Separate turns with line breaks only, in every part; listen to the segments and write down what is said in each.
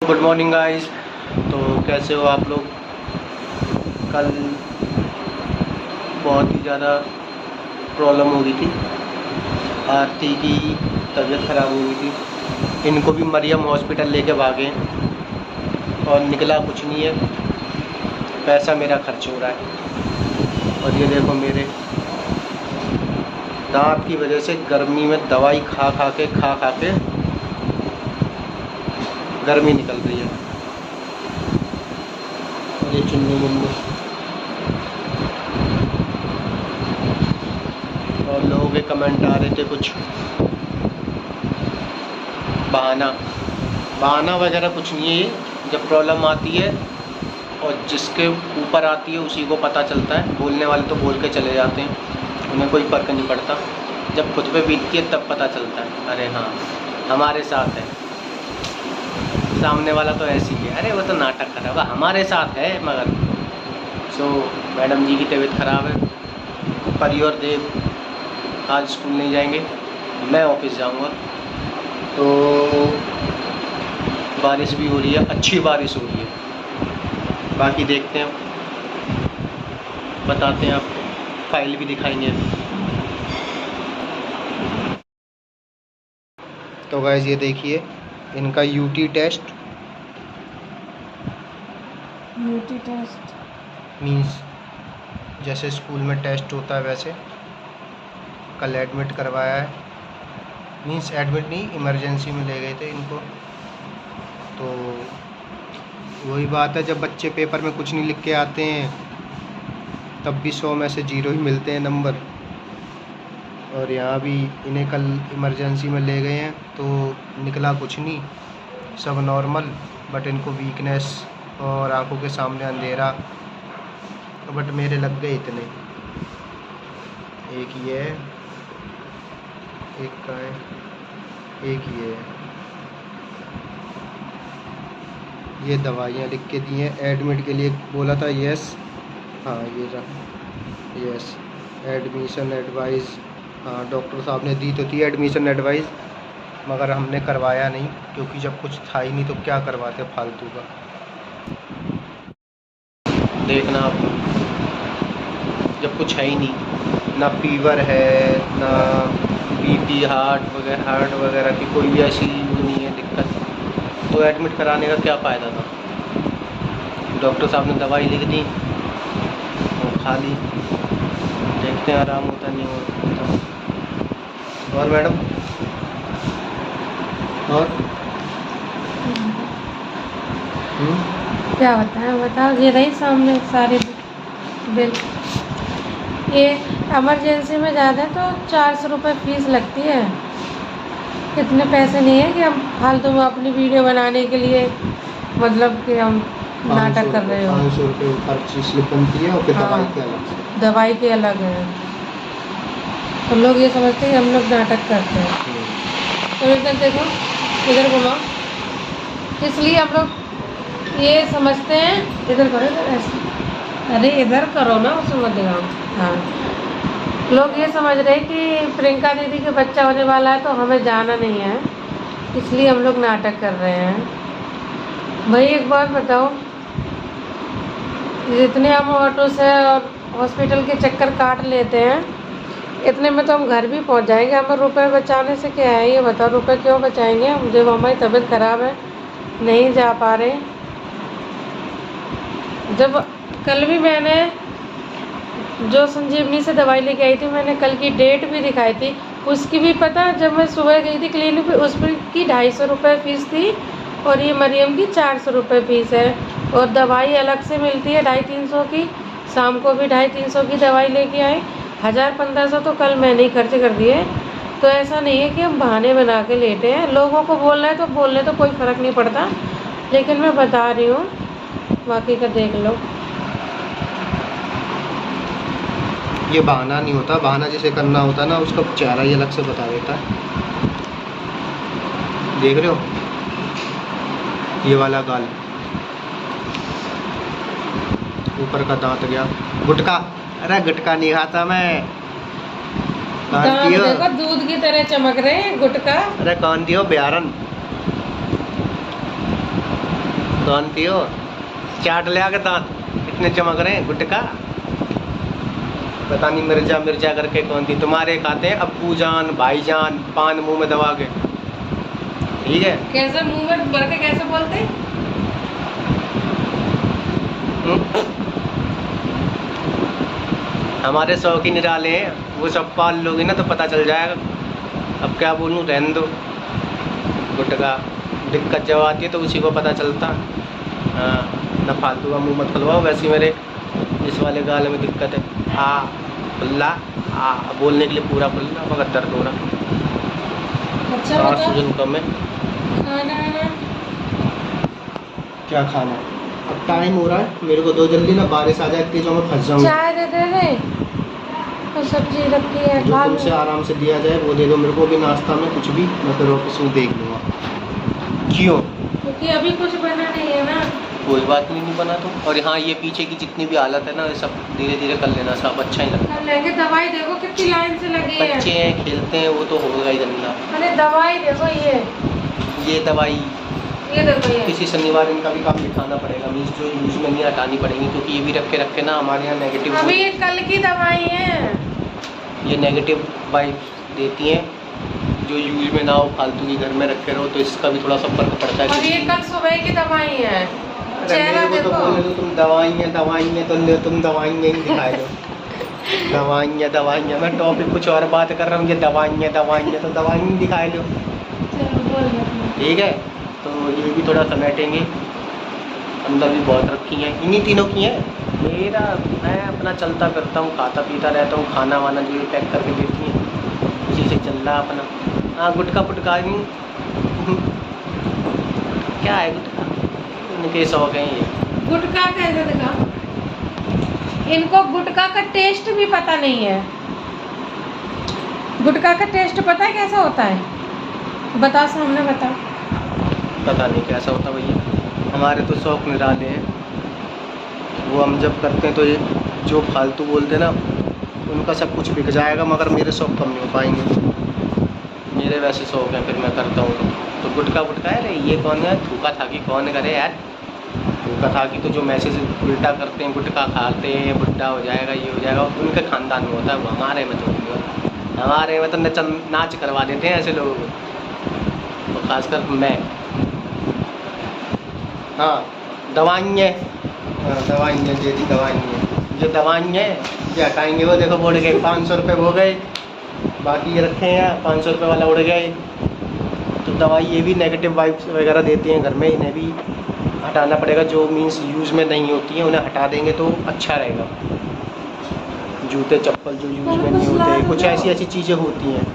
Good morning guys. तो कैसे हो आप लोग? कल बहुत ही ज़्यादा प्रॉब्लम हो गई थी। आरती की तबीयत ख़राब हो गई थी। इनको भी मरियम हॉस्पिटल लेके भागे और निकला कुछ नहीं है। पैसा मेरा खर्च हो रहा है। और ये देखो मेरे दांत की वजह से गर्मी में दवाई खा खा के गर्मी निकल रही है। और ये चुन्नी मुन्नी और लोगों के कमेंट आ रहे थे कुछ बहाना वगैरह कुछ नहीं है। जब प्रॉब्लम आती है और जिसके ऊपर आती है उसी को पता चलता है। बोलने वाले तो बोल के चले जाते हैं, उन्हें कोई फ़र्क नहीं पड़ता। जब खुद पे बीतती है तब पता चलता है, अरे हाँ हमारे साथ है। सामने वाला तो ऐसी ही है, अरे वो तो नाटक कर रहा है, वह हमारे साथ है। मगर मैडम जी की तबीयत ख़राब है। परी और देव आज स्कूल नहीं जाएंगे, मैं ऑफिस जाऊंगा। तो बारिश भी हो रही है, अच्छी बारिश हो रही है। बाकी देखते हैं, बताते हैं आपको, फाइल भी दिखाएंगे। तो गाइस ये देखिए इनका यूटी टेस्ट मीन्स जैसे स्कूल में टेस्ट होता है वैसे कल एडमिट करवाया है। मीन्स एडमिट नहीं, इमरजेंसी में ले गए थे इनको। तो वही बात है, जब बच्चे पेपर में कुछ नहीं लिख के आते हैं तब भी 100 में से 0 ही मिलते हैं नंबर। और यहाँ भी इन्हें कल इमरजेंसी में ले गए हैं तो निकला कुछ नहीं, सब नॉर्मल। बट इनको वीकनेस और आंखों के सामने अंधेरा। बट मेरे लग गए इतने, एक ये है, एक का है, एक ये है। ये दवाइयाँ लिख के दी हैं एडमिट के लिए, बोला था यस। हाँ ये रहा यस, एडमिशन एडवाइस। हाँ डॉक्टर साहब ने दी तो थी एडमिशन एडवाइस, मगर हमने करवाया नहीं क्योंकि जब कुछ था ही नहीं तो क्या करवाते फालतू का। देखना आप, जब कुछ है ही नहीं, ना फीवर है ना बीपी हार्ट वगैरह की कोई ऐसी नहीं है दिक्कत, तो एडमिट कराने का क्या फ़ायदा था। डॉक्टर साहब ने दवाई लिख दी और खा ली, देखते हैं आराम होता नहीं होता। और मैडम और
क्या बताओ ये रही सामने सारे बिल। ये इमरजेंसी में ज़्यादा तो 400 रुपये फ़ीस लगती है। इतने पैसे नहीं है कि हम फालतू में अपनी वीडियो बनाने के लिए मतलब कि हम नाटक कर रहे हो।
500 रुपये हर चीज़ बनती है और फिर
हाँ,
दवाई के अलग
दवाई के अलग है। तो लोग ये समझते हैं कि हम लोग नाटक करते हैं। तो इधर देखो, इधर घुमाओ, इसलिए हम लोग ये समझते हैं। इधर करो, इधर ऐसे, अरे इधर करो ना, उसमें मत दिखाओ। हाँ, लोग ये समझ रहे हैं कि प्रियंका दीदी के बच्चा होने वाला है तो हमें जाना नहीं है, इसलिए हम लोग नाटक कर रहे हैं। भाई एक बात बताओ, जितने हम ऑटो से और हॉस्पिटल के चक्कर काट लेते हैं, इतने में तो हम घर भी पहुंच जाएंगे। हमें रुपए बचाने से क्या है, ये बताओ। रुपए क्यों बचाएंगे हम जब हमारी तबीयत ख़राब है, नहीं जा पा रहे। जब कल भी मैंने जो संजीवनी से दवाई लेके आई थी, मैंने कल की डेट भी दिखाई थी। उसकी भी पता, जब मैं सुबह गई थी क्लिनिक पे, उसकी 250 रुपये फ़ीस थी और ये मरियम की 400 रुपये फ़ीस है। और दवाई अलग से मिलती है 250-300 की। शाम को भी 250-300 की दवाई लेके आए। 1000-1500 तो कल मैंने ही खर्च कर दिए। तो ऐसा नहीं है कि हम बहाने बना के लेटे हैं। लोगों को बोलना है तो बोलने तो कोई फ़र्क नहीं पड़ता, लेकिन मैं बता रही हूँ, बाकी का देख लो।
ये बहाना नहीं होता, बहाना जिसे करना होता ना उसका चेहरा ही अलग से बता देता है। देख रहे हो ये वाला गाल, ऊपर का दांत गया। गुटका, अरे गुटका नहीं खाता मैं।
दांत देखो दूध की तरह चमक रहे हैं, गुटका।
अरे कौन दियो ब्यारन। कौन थी वो? चाट ले आके दांत इतने चमक रहे हैं, गुटका पता नहीं मिर्जा मिर्जा करके कौन थी। तुम्हारे खाते हैं अब्बू जान भाईजान पान मुंह में दबा के, ठीक है?
कैसे मुंह में भर के कैसे बोलते?
हमारे शौक ही निराले हैं, वो सब पाल लोगे ना तो पता चल जाएगा। अब क्या बोलूँ, रहने दो। गुटका दिक्कत जब आती है तो उसी को पता चलता। हाँ, ना फालतू का मुँह मत खुलवाओ। वैसे मेरे इस वाले गाल में दिक्कत है, खुल्ला बोलने के लिए पूरा खुल्ला, मगर दर्द हो रहा।
अच्छा
सांस सूजन कम है।
खाना है
क्या खाना है? अब टाइम हो रहा है, मेरे को दो जल्दी ना, बारिश आ जाए तेजों में फंस जाऊंगा।
चाय दे दे और सब्जी रखी है,
जो
खा
तुमसे
लो।
आराम से दिया जाए वो दे दो मेरे को भी, नाश्ता में कुछ भी, मैं फिर ऑफिस में देख लूँगा। क्यों?
क्योंकि अभी कुछ बना नहीं है ना।
कोई बात नहीं बना तो। और हाँ, ये पीछे की जितनी भी हालत है ना, ये सब धीरे धीरे कर लेना, सब अच्छा ही लगता
कर लेंगे। दवाई देखो कितनी लाइन से लगी
है।
है।
बच्चे हैं, खेलते हैं, वो तो होगा ही धंधा।
अरे दवाई देखो,
ये दवाई
ये देखो ये।
किसी शनिवार इनका भी काम दिखाना पड़ेगा, मीन्स जो यूज में नहीं हटानी पड़ेंगी, क्योंकि ये भी रख के ना हमारे यहाँ नेगेटिव,
अभी ये कल की दवाई है।
ये नेगेटिव वाइब्स देती हैं। जो यूज में ना हो, फालतू की घर में रखे रहो, तो इसका भी थोड़ा सा फर्क पड़ता है।
और ये कल सुबह की दवाई है।
अरे
चेहरा
मेरे को तो बोले
देखो।
तो तुम दवाइयाँ तो ले, तुम दवाइयाँ ही दिखाए दो। दवाइयाँ, मैं टॉपिक कुछ और बात कर रहा हूँ, ये दवाइयाँ तो दवाइयाँ दिखाए लो,
चलो बोल रहा
ठीक है? तो ये भी थोड़ा समेटेंगे। अंदर भी बहुत रखी हैं, इन्हीं तीनों की हैं। मेरा मैं अपना चलता फिरता हूँ, खाता पीता रहता हूँ, खाना वाना जो ये पैक करके देती हैं उसी से चल रहा अपना। हाँ, गुटखा पुटका नहीं क्या है गुटखा, इनके शौक हैं ये।
गुटखा कैसे दिखा? इनको गुटखा का टेस्ट भी पता नहीं है। गुटखा का टेस्ट पता है कैसा होता है? बता, सामने बता।
पता नहीं कैसा होता भैया, हमारे तो शौक निराले हैं। वो हम जब करते हैं तो ये जो फालतू बोलते हैं ना, उनका सब कुछ बिक जाएगा, मगर मेरे शौक कम नहीं हो पाएंगे। मेरे वैसे शौक हैं, फिर मैं करता हूँ तो गुटखा है। अरे ये कौन है, थूका था कि कौन करे यार? थूका था कि तो जो मैसेज उल्टा करते हैं, गुटखा खाते हैं बुढ़ा हो जाएगा, ये हो जाएगा, उनके खानदान में होता है, वो हमारे में तो नहीं होता। हमारे में तो नाच करवा देते हैं ऐसे लोगों को, तो खासकर मैं। हाँ, दवाइयाँ, दवाइयाँ दे दी, दवाइयाँ जो दवाइयाँ जो हटाएंगे वो देखो उड़ गए, 500 रुपये हो गए, बाकी ये रखे हैं 500 रुपये वाला उड़ गए। तो दवाई ये भी नेगेटिव वाइब्स वगैरह देती हैं घर में, इन्हें भी हटाना पड़ेगा। जो मीन्स यूज़ में नहीं होती हैं उन्हें हटा देंगे तो अच्छा रहेगा। जूते चप्पल जो यूज़ में नहीं होते, कुछ ऐसी चीज़ें होती हैं।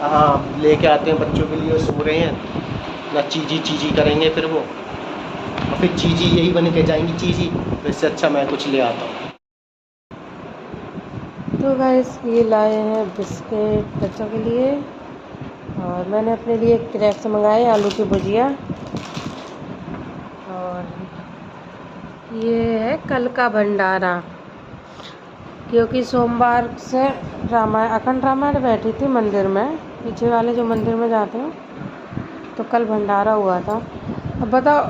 हाँ, लेके आते हैं बच्चों के लिए, सो रहे हैं ना, चीजी करेंगे फिर वो, और फिर चीज़ी यही बन के जाएंगी चीज़ी। वैसे अच्छा मैं कुछ ले आता हूँ।
तो गाइस ये लाए हैं बिस्किट बच्चों के लिए, और मैंने अपने लिए क्रैक्स मंगाए, आलू की भुजिया, और ये है कल का भंडारा, क्योंकि सोमवार से अखंड रामायण बैठी थी मंदिर में, पीछे वाले जो मंदिर में जाते हैं, तो कल भंडारा हुआ था। अब बताओ,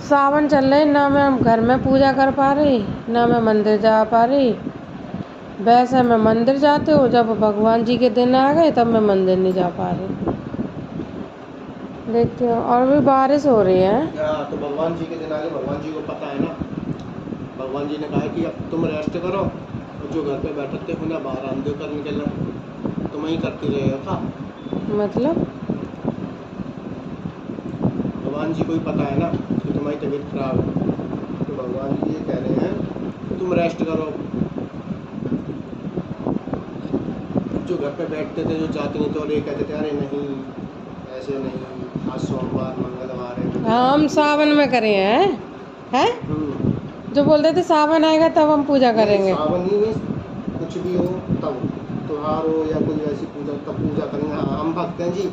सावन चल रहे, ना मैं घर में पूजा कर पा रही, ना मैं मंदिर जा पा रही। वैसे मैं मंदिर जाती हूँ, जब भगवान जी के दिन आ गए तब मैं मंदिर नहीं जा पा रही। देखती हूँ, और भी बारिश हो रही है।
हाँ, तो भगवान जी के दिन आ गए, भगवान जी को पता है ना, भगवान जी ने कहा कि अब तुम रेस्ट करो, और जो घर पे बैठे थे उन्हें बाहर आंदे कर निकलना, तुम ही करती रहेगा था।
मतलब
भगवान जी को ही पता है ना कि तुम्हारी तबीयत खराब है, तो भगवान जी ये कह रहे हैं कि तुम रेस्ट करो। जो घर पे बैठते थे, जो जाते नहीं, तो ये कहते थे अरे नहीं ऐसे नहीं, आज सोमवार मंगलवार है।
हाँ, हम सावन में करे हैं? जो बोलते थे सावन आएगा तब हम पूजा करेंगे।
सावन ही में कुछ भी हो, तब त्योहार हो या कोई ऐसी पूजा, तब पूजा करेंगे। हाँ, हम भक्त हैं जी,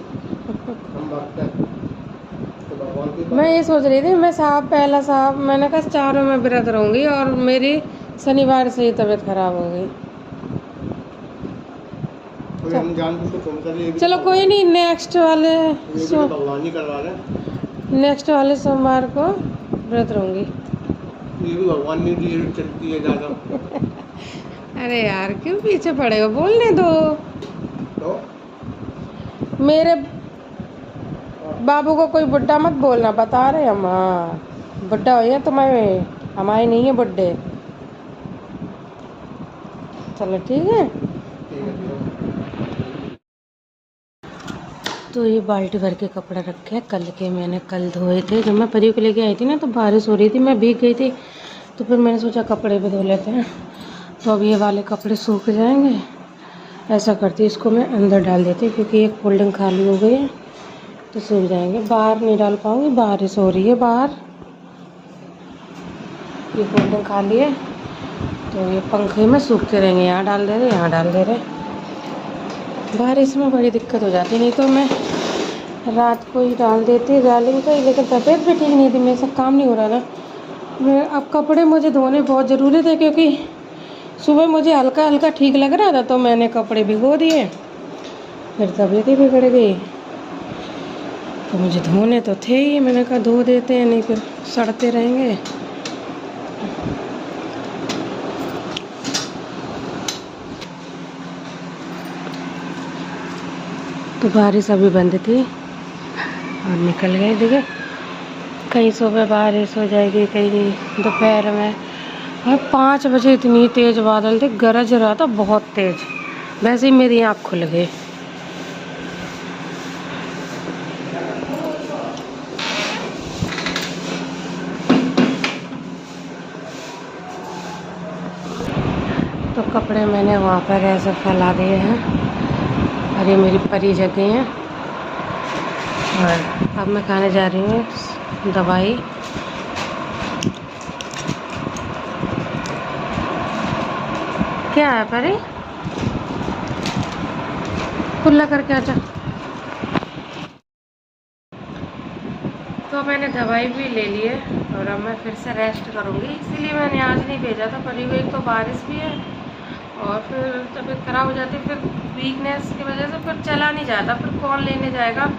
हम भक्त हैं, तो भगवान की।
मैं ये सोच रही थी, मैं पहला साहब मैंने कहा चारों में व्रत रहूँगी, और मेरी शनिवार से ही तबीयत खराब हो गई।
हम जानबूझ के फोन कर लिए।
चलो कोई नहीं, नेक्स्ट वाले
भगवान ही करवा रहे हैं।
नेक्स्ट वाले सोमवार को व्रत रहूंगी।
ये भी भगवान ने दी चलती है ज़्यादा।
अरे यार क्यों पीछे पड़े हो, बोलने दो।
तो
मेरे बाबू को कोई बुड्ढा मत बोलना, बता रहे हम। हाँ बुड्ढा हो या तुम्हें, हमारे नहीं है बुड्ढे। चलो ठीक है। तो ये बाल्टी भर के कपड़ा रखे हैं, कल के मैंने कल धोए थे। जब मैं परी को लेके आई थी ना तो बारिश हो रही थी, मैं भीग गई थी, तो फिर मैंने सोचा कपड़े भी धो लेते हैं। तो अब ये वाले कपड़े सूख जाएंगे। ऐसा करती इसको मैं अंदर डाल देती क्योंकि एक फोल्डिंग खाली हो गई है, तो सूख जाएंगे। बाहर नहीं डाल पाऊँगी, बारिश हो रही है बाहर। ये फोल्डिंग खाली है तो ये पंखे में सूखते रहेंगे, यहाँ डाल दे रहे यहाँ डाल दे रहे। बारिश में बड़ी दिक्कत हो जाती, नहीं तो मैं रात को ही डाल देती डालिंग का ही, लेकिन तबीयत भी ठीक नहीं थी, मेरे से काम नहीं हो रहा था। मैं अब कपड़े मुझे धोने बहुत ज़रूरी थे क्योंकि सुबह मुझे हल्का हल्का ठीक लग रहा था, तो मैंने कपड़े भिगो दिए, फिर तबीयत ही बिगड़ गई। तो मुझे धोने तो थे ही, मैंने कहा धो देते हैं, नहीं फिर सड़ते रहेंगे। तो बारिश अभी बंद थी और निकल गए। देखिए कहीं सुबह बारिश हो जाएगी, कहीं दोपहर में। और 5 बजे इतनी तेज़ बादल थे, गरज रहा था बहुत तेज़। वैसे ही मेरी आँख खुल गई। तो कपड़े मैंने वहाँ पर ऐसे फैला दिए हैं और ये मेरी परी जगह हैं। और अब मैं खाने जा रही हूँ दवाई। क्या है परी, खुला करके आजा। तो मैंने दवाई भी ले ली है और अब मैं फिर से रेस्ट करूँगी, इसीलिए मैंने आज नहीं भेजा था परी को। एक तो बारिश भी है और फिर तबीयत ख़राब हो जाती, फिर वीकनेस की वजह से फिर चला नहीं जाता, फिर कौन लेने जाएगा।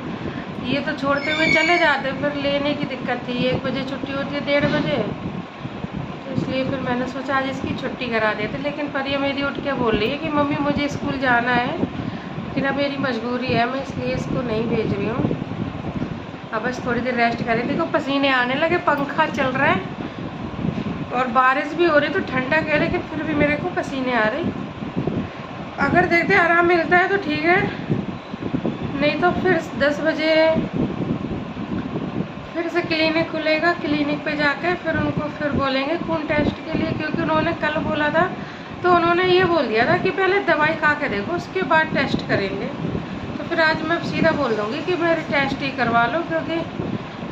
ये तो छोड़ते हुए चले जाते, फिर लेने की दिक्कत थी। 1 बजे छुट्टी होती है, 1:30 बजे, तो इसलिए फिर मैंने सोचा आज इसकी छुट्टी करा देते। लेकिन परी मेरी उठ के बोल रही है कि मम्मी मुझे स्कूल जाना है, लेकिन अब मेरी मजबूरी है, मैं इसलिए इसको नहीं भेज रही हूँ। अब बस थोड़ी देर रेस्ट करें। देखो पसीने आने लगे, पंखा चल रहा है और बारिश भी हो रही, तो ठंडक है, लेकिन फिर भी मेरे को पसीने आ रही। अगर देखते आराम मिलता है तो ठीक है, नहीं तो फिर 10 बजे फिर से क्लिनिक खुलेगा। क्लिनिक पे जाके फिर उनको फिर बोलेंगे खून टेस्ट के लिए, क्योंकि उन्होंने कल बोला था, तो उन्होंने ये बोल दिया था कि पहले दवाई खा के देखो, उसके बाद टेस्ट करेंगे। तो फिर आज मैं सीधा बोल दूँगी कि मेरी टेस्ट ही करवा लो, क्योंकि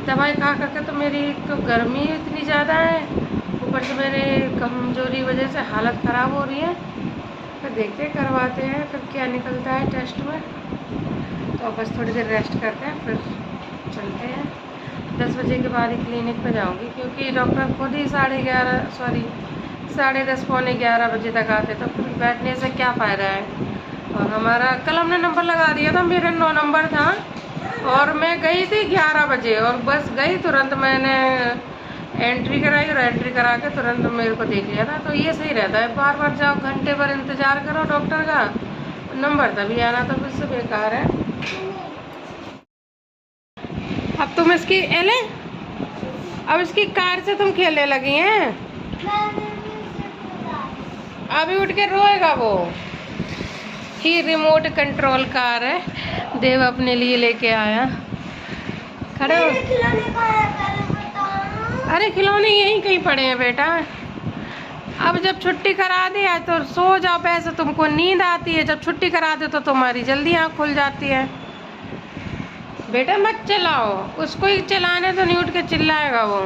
दवाई खा करके तो मेरी तो गर्मी इतनी ज़्यादा है, ऊपर से मेरे कमज़ोरी वजह से हालत ख़राब हो रही है। फिर देखते हैं, करवाते हैं फिर क्या निकलता है टेस्ट में। तो बस थोड़ी देर रेस्ट करते हैं, फिर चलते हैं। 10 बजे के बाद ही क्लिनिक पे जाऊंगी, क्योंकि डॉक्टर खुद ही 10:30 पौने 11 बजे तक आते, तो फिर बैठने से क्या फ़ायदा है। और हमारा कल हमने नंबर लगा दिया था, मेरा 9 नंबर था और मैं गई थी 11 बजे, और बस गई तुरंत मैंने एंट्री कराई और एंट्री करा के तुरंत मेरे को देख लिया था। तो ये सही रहता है, बार बार जाओ, घंटे भर इंतज़ार करो डॉक्टर का, नंबर तभी आना, तो फिर से बेकार है। अब तुम इसकी एले, अब इसकी कार से तुम खेलने लगी हैं। अभी उठ के रोएगा वो। ही रिमोट कंट्रोल कार है, देव अपने लिए लेके आया। खड़े हो। अरे खिलौने यहीं कहीं पड़े हैं बेटा। अब जब छुट्टी करा दी है तो सो जाओ, पैसे तुमको नींद आती है, जब छुट्टी करा दे तो तुम्हारी जल्दी आँख खुल जाती है। बेटा मत चलाओ, उसको ही चलाने तो नहीं, उठ के चिल्लाएगा वो।